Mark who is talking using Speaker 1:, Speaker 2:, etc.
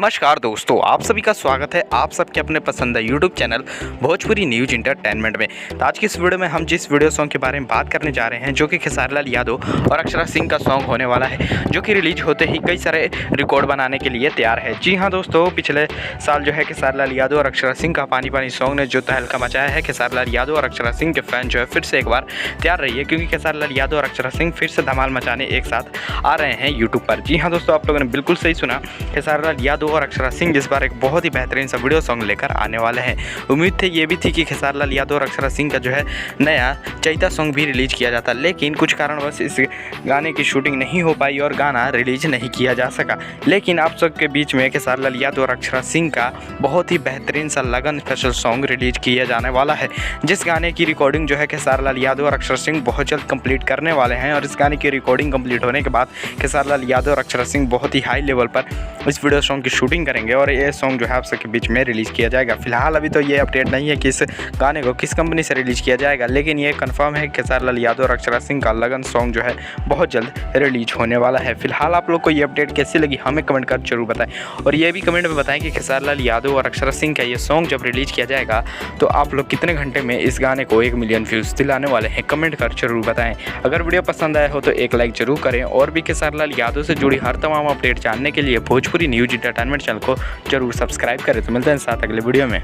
Speaker 1: नमस्कार दोस्तों, आप सभी का स्वागत है आप सबके अपने पसंदीदा YouTube channel Bhojpuri news entertainment में। तो आज की इस वीडियो में हम जिस वीडियो सॉन्ग के बारे में बात करने जा रहे हैं, जो कि खेसारी लाल यादव और अक्षरा सिंह का सॉन्ग होने वाला है, जो कि रिलीज होते ही कई सारे रिकॉर्ड बनाने के लिए तैयार है। जी हाँ दोस्तों, पिछले साल जो है खेसारी लाल यादव और अक्षरा सिंह का पानी पानी सॉन्ग ने जो तहलका मचाया है, खेसारी लाल यादव और अक्षरा सिंह के फैन जो है फिर से एक बार तैयार रही है, क्योंकि खेसारी लाल यादव और अक्षरा सिंह फिर से धमाल मचाने एक साथ आ रहे हैं यूट्यूब पर। जी हाँ दोस्तों, आप लोगों ने बिल्कुल सही सुना, खेसारी लाल यादव और अक्षरा सिंह इस बार एक बहुत ही बेहतरीन सा वीडियो सॉन्ग लेकर आने वाले हैं। उम्मीद थी ये भी थी कि खेसारी लाल यादव और अक्षरा सिंह का जो है नया चैता सॉन्ग भी रिलीज किया जाता, लेकिन कुछ कारणवश इस गाने की शूटिंग नहीं हो पाई और गाना रिलीज नहीं किया जा सका। लेकिन आप सबके बीच में खेसारी लाल यादव और अक्षरा सिंह का बहुत ही बेहतरीन सा लगन स्पेशल सॉन्ग रिलीज किया जाने वाला है, जिस गाने की रिकॉर्डिंग जो है खेसारी लाल यादव और अक्षरा सिंह बहुत जल्द कंप्लीट करने वाले हैं। और इस गाने की रिकॉर्डिंग कंप्लीट होने के बाद खेसारी लाल यादव और अक्षरा सिंह बहुत ही हाई लेवल पर इस वीडियो सॉन्ग की शूटिंग करेंगे और ये सॉन्ग जो है आप सबके बीच में रिलीज़ किया जाएगा। फिलहाल अभी तो ये अपडेट नहीं है कि इस गाने को किस कंपनी से रिलीज़ किया जाएगा, लेकिन ये कंफर्म है कि खेसारी लाल यादव और अक्षरा सिंह का लगन सॉन्ग जो है बहुत जल्द रिलीज होने वाला है। फिलहाल आप लोग को ये अपडेट कैसी लगी हमें कमेंट कर जरूर बताएं, और ये भी कमेंट में बताएं कि खेसारी लाल यादव और अक्षरा सिंह का ये सॉन्ग जब रिलीज किया जाएगा तो आप लोग कितने घंटे में इस गाने को 1 मिलियन व्यूज़ दिलाने वाले हैं, कमेंट कर जरूर बताएं। अगर वीडियो पसंद आया हो तो एक लाइक जरूर करें, और भी खेसारी लाल यादव से जुड़ी हर तमाम अपडेट जानने के लिए भोजपुरी न्यूज इंटरटेनमेंट चैनल को जरूर सब्सक्राइब करें। तो मिलते हैं साथ अगले वीडियो में।